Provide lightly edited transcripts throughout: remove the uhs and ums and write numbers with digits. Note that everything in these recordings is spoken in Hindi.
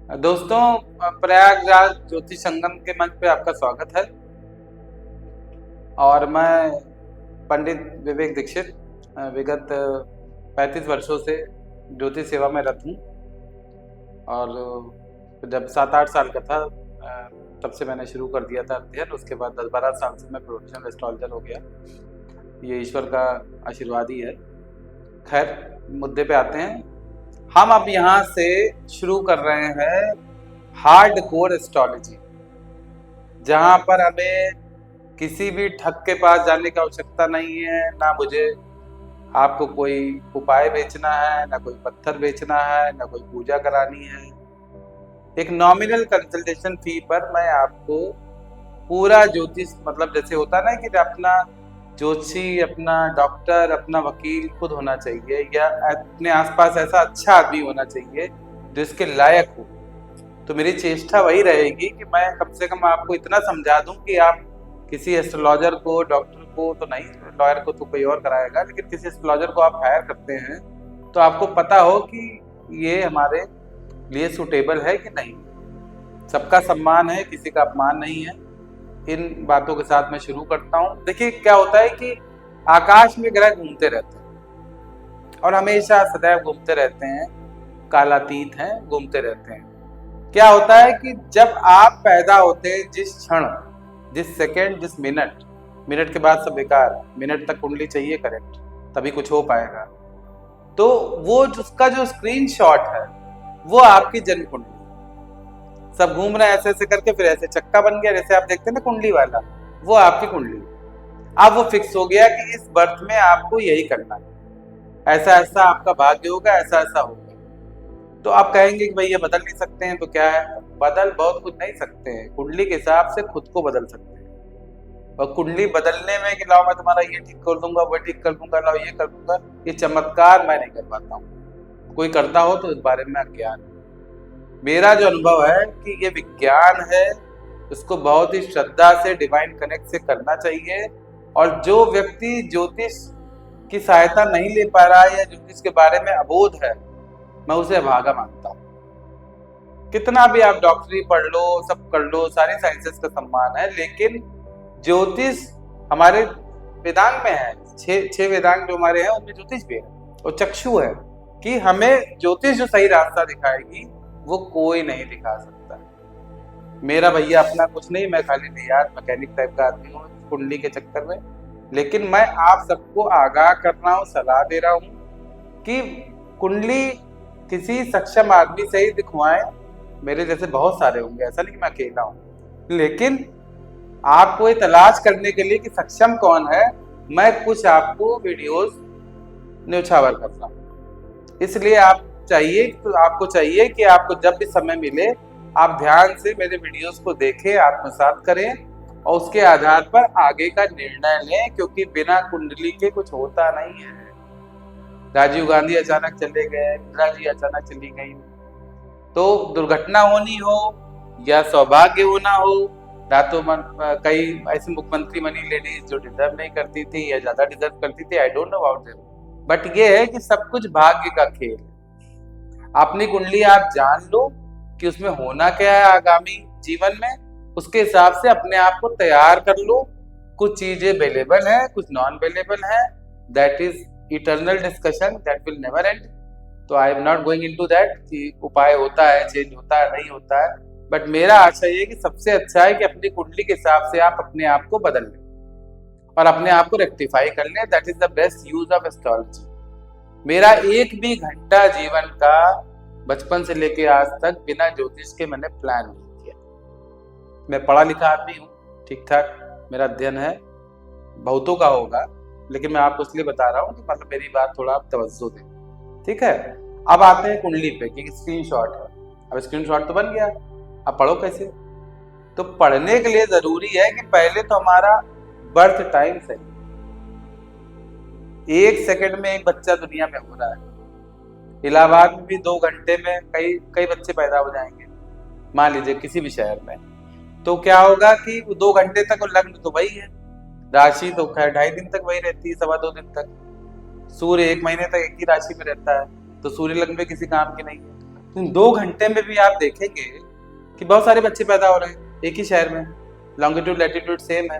दोस्तों, प्रयागराज ज्योतिष संगम के मंच पे आपका स्वागत है। और मैं पंडित विवेक दीक्षित विगत 35 वर्षों से ज्योतिष सेवा में रत हूँ। और जब 7-8 साल का था तब से मैंने शुरू कर दिया था अध्ययन। उसके बाद 10-12 साल से मैं प्रोफेशनल एस्ट्रोलॉजर हो गया। ये ईश्वर का आशीर्वाद ही है। खैर, मुद्दे पे आते हैं। हम अब यहाँ से शुरू कर रहे हैं हार्ड कोर एस्ट्रोलॉजी, जहाँ पर हमें किसी भी ठग के पास जाने की आवश्यकता नहीं है। ना मुझे आपको कोई उपाय बेचना है, ना कोई पत्थर बेचना है, ना कोई पूजा करानी है। एक नॉमिनल कंसल्टेशन फी पर मैं आपको पूरा ज्योतिष, मतलब जैसे होता है ना कि अपना ज्योतिषी, अपना डॉक्टर, अपना वकील खुद होना चाहिए, या अपने आसपास ऐसा अच्छा आदमी होना चाहिए जो इसके लायक हो। तो मेरी चेष्टा वही रहेगी कि मैं कम से कम आपको इतना समझा दूं कि आप किसी एस्ट्रोलॉजर को, डॉक्टर को तो नहीं, लॉयर को तो कोई और कराएगा, लेकिन किसी एस्ट्रोलॉजर को आप हायर करते हैं तो आपको पता हो कि ये हमारे लिए सूटेबल है कि नहीं। सबका सम्मान है, किसी का अपमान नहीं है। इन बातों के साथ मैं शुरू करता हूँ। देखिए, क्या होता है कि आकाश में ग्रह घूमते रहते हैं और हमेशा सदैव घूमते रहते हैं, कालातीत हैं, घूमते रहते हैं। क्या होता है कि जब आप पैदा होते हैं, जिस क्षण, जिस सेकंड, जिस मिनट के बाद सब बेकार, मिनट तक कुंडली चाहिए करेक्ट, तभी कुछ हो पाएगा। तो वो जिसका जो स्क्रीनशॉट है वो आपकी जन्म कुंडली। सब घूम रहे हैं ऐसे ऐसे करके, फिर ऐसे चक्का बन गया, जैसे आप देखते हैं ना कुंडली वाला, वो आपकी कुंडली। अब वो फिक्स हो गया कि इस बर्थ में आपको यही करना है, ऐसा ऐसा आपका भाग्य होगा, ऐसा ऐसा होगा। तो आप कहेंगे कि भाई ये बदल नहीं सकते हैं, तो क्या है, बदल बहुत कुछ नहीं सकते हैं। कुंडली के हिसाब से खुद को बदल सकते हैं। और कुंडली बदलने में कि लाओ मैं तुम्हारा ये ठीक कर दूंगा, वो ठीक कर दूंगा, लाओ ये कर दूंगा, ये चमत्कार मैं नहीं कर पाता हूँ। कोई करता हो तो इस बारे में अज्ञान। मेरा जो अनुभव है कि ये विज्ञान है, उसको बहुत ही श्रद्धा से, डिवाइन कनेक्ट से करना चाहिए। और जो व्यक्ति ज्योतिष की सहायता नहीं ले पा रहा है या ज्योतिष के बारे में अबोध है, मैं उसे अभागा मानता हूँ। कितना भी आप डॉक्टरी पढ़ लो, सब कर लो, सारे साइंसेस का सम्मान है, लेकिन ज्योतिष हमारे वेदांग में है। छह वेदांग जो हमारे हैं उनमें ज्योतिष भी है और चक्षु है, कि हमें ज्योतिष जो सही रास्ता दिखाएगी वो कोई नहीं दिखा सकता। मेरा भैया अपना कुछ नहीं, मैं खाली तैयार मैकेनिक टाइप का आदमी हूँ कुंडली के चक्कर में। लेकिन मैं आप सबको आगाह कर रहा हूँ, सलाह दे रहा हूँ कि कुंडली किसी सक्षम आदमी से ही दिखवाएं। मेरे जैसे बहुत सारे होंगे, ऐसा नहीं कि मैं अकेला हूँ, लेकिन आपको ये तलाश करने के लिए कि सक्षम कौन है, मैं कुछ आपको वीडियोस न्यौछावर कर रहा हूँ। इसलिए आपको चाहिए कि आपको जब भी समय मिले आप ध्यान से मेरे वीडियोस को देखें, आत्मसात करें और उसके आधार पर आगे का निर्णय लें, क्योंकि बिना कुंडली के कुछ होता नहीं है। राजीव गांधी अचानक चले गए, इंदिरा जी अचानक चली गई, तो दुर्घटना होनी हो या सौभाग्य होना हो, या तो कई ऐसी मुख्यमंत्री बनी लेडीज जो डिजर्व नहीं करती थी या ज्यादा डिजर्व करती थी, I don't know about them, but ये है कि सब कुछ भाग्य का खेल। अपनी कुंडली आप जान लो कि उसमें होना क्या है आगामी जीवन में, उसके हिसाब से अपने आप को तैयार कर लो। कुछ चीजें अवेलेबल है, कुछ नॉन अवेलेबल है, that is eternal discussion, that will never end. तो I am not going into that कि उपाय होता है, चेंज होता है, नहीं होता है। बट मेरा आशय ये कि सबसे अच्छा है कि अपनी कुंडली के हिसाब से आप अपने आप को बदल लें और अपने आप को रेक्टिफाई कर लें। That is the best use of astrology. मेरा एक भी घंटा जीवन का बचपन से लेके आज तक बिना ज्योतिष के मैंने प्लान नहीं किया। मैं पढ़ा लिखा आदमी हूँ, ठीक ठाक मेरा अध्ययन है, बहुतों का होगा, लेकिन मैं आपको इसलिए बता रहा हूँ कि मतलब मेरी बात थोड़ा आप तवज्जो दें, ठीक है। अब आते हैं कुंडली पे कि स्क्रीनशॉट है। अब स्क्रीनशॉट तो बन गया, अब पढ़ो कैसे। तो पढ़ने के लिए जरूरी है कि पहले तो हमारा बर्थ टाइम सही। 1 सेकंड में एक बच्चा दुनिया में हो रहा है। इलाहाबाद में भी 2 घंटे में कई बच्चे पैदा हो जाएंगे, मान लीजिए किसी भी शहर में। तो क्या होगा कि 2 घंटे तक लग्न तो वही है, राशि तो खैर 2.5 दिन तक वही रहती है, 2.25 दिन तक। सूर्य 1 महीने तक एक ही राशि में रहता है, तो सूर्य लग्न में किसी काम की नहीं है। तो इन 2 घंटे में भी आप देखेंगे कि बहुत सारे बच्चे पैदा हो रहे हैं एक ही शहर में, लॉन्गिट्यूड लैटिट्यूड सेम है।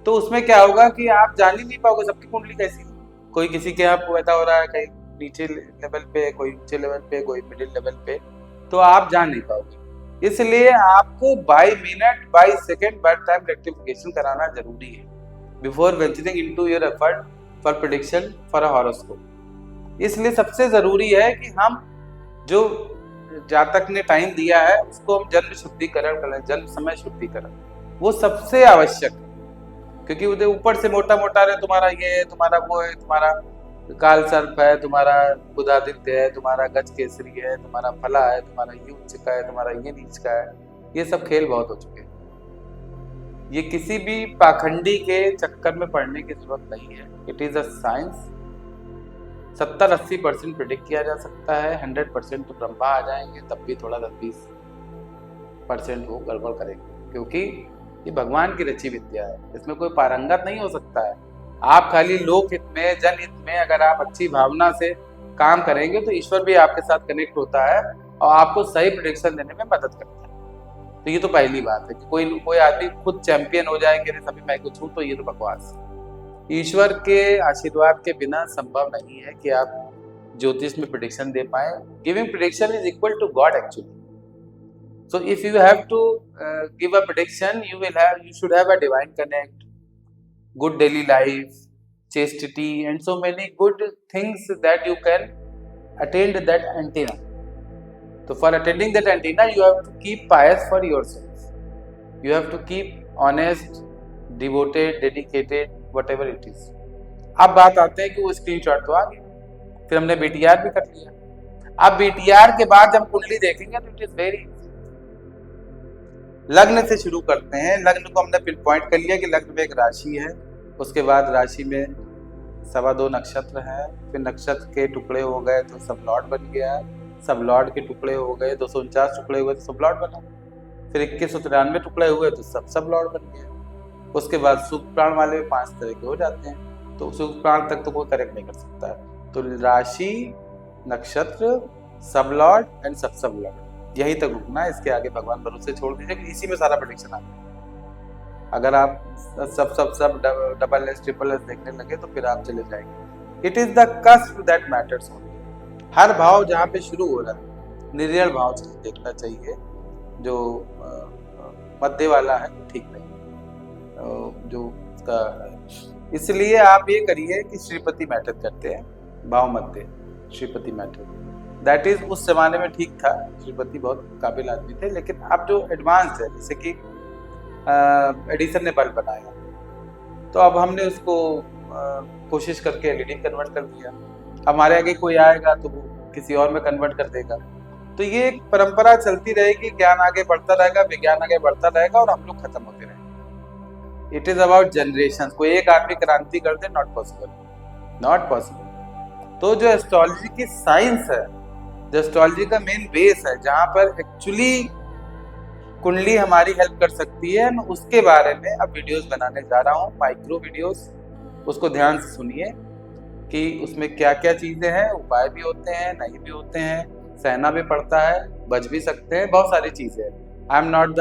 तो उसमें क्या होगा कि आप जान ही नहीं पाओगे सबकी कुंडली कैसी है। कोई किसी के यहाँ पैदा हो रहा है, कहीं नीचे लेवल पे, कोई ऊंचे लेवल पे, कोई मिडिल लेवल पे, तो आप जान नहीं पाओगे। इसलिए आपको by minute by second birth time rectification कराना जरूरी है before venturing into your effort for prediction for a horoscope. इसलिए सबसे जरूरी है कि हम जो जातक ने टाइम दिया है उसको हम जन्म शुद्धिकरण करें, जन्म समय शुद्धिकरण, वो सबसे आवश्यक है। क्योंकि उधर ऊपर से मोटा मोटा रहे तुम्हारा ये है, तुम्हारा वो है, तुम्हारा काल सर्प है, तुम्हारा बुधादित्य है, तुम्हारा गज केसरी है, तुम्हारा फला है, तुम्हारा ये उच्च का है, तुम्हारा ये नीच का है, ये सब खेल बहुत हो चुके हैं। ये किसी भी पाखंडी के चक्कर में पड़ने की जरूरत नहीं है। It is a science. 70-80% predict किया जा सकता है, 100% तो ब्रह्मा आ जाएंगे, तब भी थोड़ा 10-20% वो गड़बड़ करेंगे, क्योंकि ये भगवान की रची विद्या है, इसमें कोई पारंगत नहीं हो सकता है। आप खाली लोक हित में, जनहित में अगर आप अच्छी भावना से काम करेंगे तो ईश्वर भी आपके साथ कनेक्ट होता है और आपको सही प्रेडिक्शन देने में मदद करता है। तो ये तो पहली बात है कि कोई आदमी खुद चैंपियन हो जाएंगे सभी मैं कुछ हूँ, तो ये तो बकवास है। ईश्वर के आशीर्वाद के बिना संभव नहीं है कि आप ज्योतिष में प्रेडिक्शन दे पाए। Giving prediction is equal to God actually. So if you have to give a prediction, you should have a divine connect, good daily life, chastity, and so many good things that you can attend that antenna. So for attending that antenna, you have to keep pious for yourself. You have to keep honest, devoted, dedicated, whatever it is. अब बात आते हैं कि वो स्क्रीनशॉट तो आ गया, फिर हमने बीटीआर भी कर लिया। अब बीटीआर के बाद जब कुंडली देखेंगे तो इट इज वेरी, लग्न से शुरू करते हैं। लग्न को हमने पिन पॉइंट कर लिया कि लग्न में एक राशि है, उसके बाद राशि में 2.25 नक्षत्र है, फिर नक्षत्र के टुकड़े हो गए तो सब लॉर्ड बन गया, सब लॉर्ड के टुकड़े हो गए, 249 टुकड़े हुए तो सब लॉर्ड बना, फिर 2193 टुकड़े हुए तो सब लॉर्ड बन गया। उसके बाद सुख प्राण वाले 5 तरह के हो जाते हैं, तो सुख प्राण तक तो कोई करेक्ट नहीं कर सकता है। तो राशि, नक्षत्र, सब लॉर्ड एंड सब लॉर्ड, यही तक रुकना है। इसके आगे भगवान भरोसे छोड़ दीजिए कि इसी में सारा प्रेडिक्शन आता है। अगर आप सब डबल एस ट्रिपल एस देखने लगे तो फिर आप चले जाएंगे। It is the cusp that matters only. हर भाव जहाँ पे शुरू हो रहा है निर्णय भाव से देखना चाहिए, जो मध्य वाला है ठीक नहीं जो उसका। इसलिए आप ये करिए कि श्रीपति मैटर करते हैं, भाव मध्य श्रीपति मैटर, दैट इज उस जमाने में ठीक था। श्रीपति बहुत काबिल आदमी थे, लेकिन अब जो एडवांस है, जैसे कि एडिसन ने बल्ब बनाया, तो अब हमने उसको कोशिश करके एलईडी कन्वर्ट कर दिया। हमारे आगे कोई आएगा तो वो किसी और में कन्वर्ट कर देगा। तो ये एक परंपरा चलती रहेगी, ज्ञान आगे बढ़ता रहेगा, विज्ञान आगे बढ़ता रहेगा और हम लोग खत्म होते रहेंगे। It is about generation. कोई एक आदमी क्रांति कर दे, नॉट पॉसिबल। तो जो एस्ट्रोलॉजी की साइंस है, जो एस्ट्रोलॉजी का मेन बेस है, जहाँ पर एक्चुअली कुंडली हमारी हेल्प कर सकती है, मैं उसके बारे में अब वीडियोस बनाने जा रहा हूँ, माइक्रो वीडियोस। उसको ध्यान से सुनिए कि उसमें क्या क्या चीजें हैं, उपाय भी होते हैं, नहीं भी होते हैं, सहना भी पड़ता है, बच भी सकते हैं, बहुत सारी चीजें हैं। आई एम नॉट द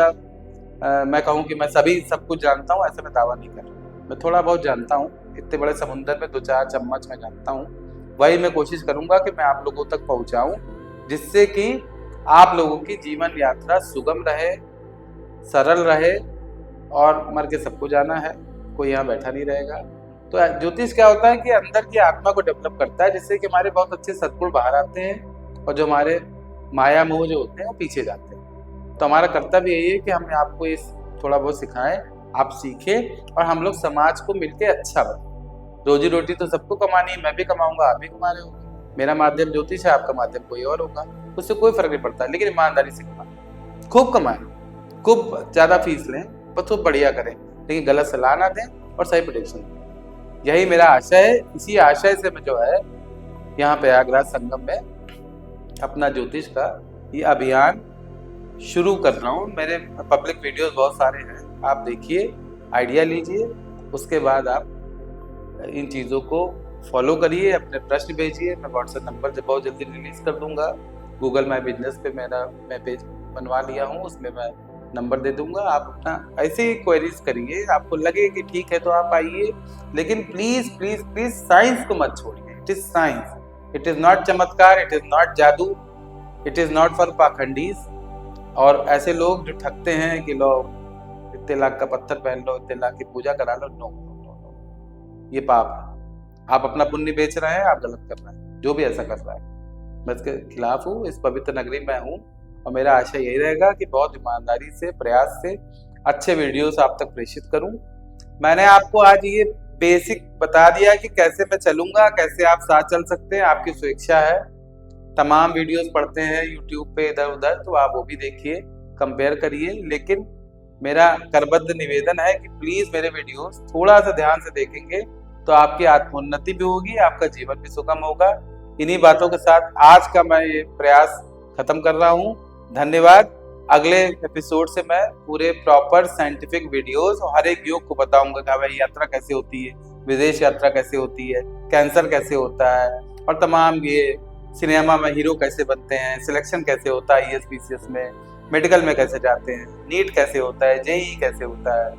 मैं कहूँ कि मैं सब कुछ जानता हूँ, ऐसा मैं दावा नहीं कर रहा। मैं थोड़ा बहुत जानता हूँ, इतने बड़े समुद्र में 2-4 चम्मच मैं जानता हूँ। वही मैं कोशिश करूंगा कि मैं आप लोगों तक पहुंचाऊं, जिससे कि आप लोगों की जीवन यात्रा सुगम रहे, सरल रहे, और मर के सबको जाना है, कोई यहाँ बैठा नहीं रहेगा। तो ज्योतिष क्या होता है कि अंदर की आत्मा को डेवलप करता है, जिससे कि हमारे बहुत अच्छे सद्गुण बाहर आते हैं और जो हमारे माया मोह जो होते हैं वो पीछे जाते हैं। तो हमारा कर्तव्य यही है कि हम आपको इस थोड़ा बहुत सिखाएं, आप सीखें और हम लोग समाज को मिलकर अच्छा बने। रोजी रोटी तो सबको कमानी है, मैं भी कमाऊंगा, आप भी कमा रहे होंगे। मेरा माध्यम ज्योतिष है, आपका माध्यम कोई और होगा, उससे कोई फर्क नहीं पड़ता। लेकिन ईमानदारी से कमाएं, खूब कमाएं, खूब ज्यादा फीस लें, बस खूब बढ़िया करें, लेकिन गलत सलाह ना दें और सही प्रेडिक्शन दें। यही मेरा आशय है। इसी आशय से मैं जो है यहाँ प्रयागराज संगम में अपना ज्योतिष का ये अभियान शुरू कर रहा हूँ। मेरे पब्लिक वीडियोस बहुत सारे हैं, आप देखिए, आइडिया लीजिए, उसके बाद आप इन चीज़ों को फॉलो करिए, अपने प्रश्न भेजिए। मैं व्हाट्सएप नंबर जब बहुत जल्दी रिलीज कर दूंगा, गूगल माई बिजनेस पे मैं पेज बनवा लिया हूँ, उसमें मैं नंबर दे दूंगा। आप अपना ऐसे ही क्वेरीज करिए, आपको लगे कि ठीक है तो आप आइए, लेकिन प्लीज प्लीज प्लीज साइंस को मत छोड़िए। It is science, it is not चमत्कार, इट इज नॉट जादू, इट इज नॉट फॉर पाखंडीज और ऐसे लोग जो ठगते हैं कि लो इतने लाख का पत्थर पहन लो, इतने लाख की पूजा करा लो। नो नो नो नो, ये पाप है। आप अपना पुण्य बेच रहे हैं, आप गलत कर रहे हैं। जो भी ऐसा कर रहा है मैं इसके खिलाफ हूँ। इस पवित्र नगरी में हूँ और मेरा आशा यही रहेगा कि बहुत ईमानदारी से, प्रयास से अच्छे वीडियोस आप तक प्रेषित करूं। मैंने आपको आज ये बेसिक बता दिया कि कैसे मैं चलूंगा, कैसे आप साथ चल सकते हैं, आपकी स्वेच्छा है। तमाम वीडियोस पढ़ते हैं यूट्यूब पे इधर उधर, तो आप वो भी देखिए, कंपेयर करिए। लेकिन मेरा करबद्ध निवेदन है कि प्लीज मेरे वीडियोस थोड़ा सा ध्यान से देखेंगे तो आपकी आत्मोन्नति भी होगी, आपका जीवन भी सुगम होगा। इन्हीं बातों के साथ आज का मैं ये प्रयास खत्म कर रहा हूँ। धन्यवाद। अगले एपिसोड से मैं पूरे प्रॉपर साइंटिफिक वीडियोस और हर एक योग को बताऊंगा कि भाई यात्रा कैसे होती है, विदेश यात्रा कैसे होती है, कैंसर कैसे होता है और तमाम ये सिनेमा में हीरो कैसे बनते हैं, सिलेक्शन कैसे होता है ईएसपीसीएस में, मेडिकल में कैसे जाते हैं, नीट कैसे होता है, जेईई कैसे होता है,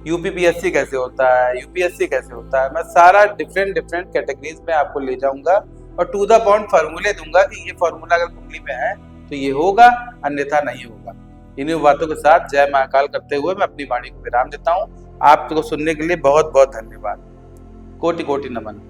यूपीपीएससी कैसे होता है, यूपीएससी कैसे होता है। मैं सारा डिफरेंट कैटेगरीज में आपको ले जाऊंगा और टू द पॉइंट फार्मूले दूंगा कि ये फार्मूला अगर कुंडली में है तो ये होगा, अन्यथा नहीं होगा। इन्हीं बातों के साथ जय महाकाल करते हुए मैं अपनी वाणी को विराम देता हूँ। आपको सुनने के लिए बहुत बहुत धन्यवाद। कोटि कोटि नमन।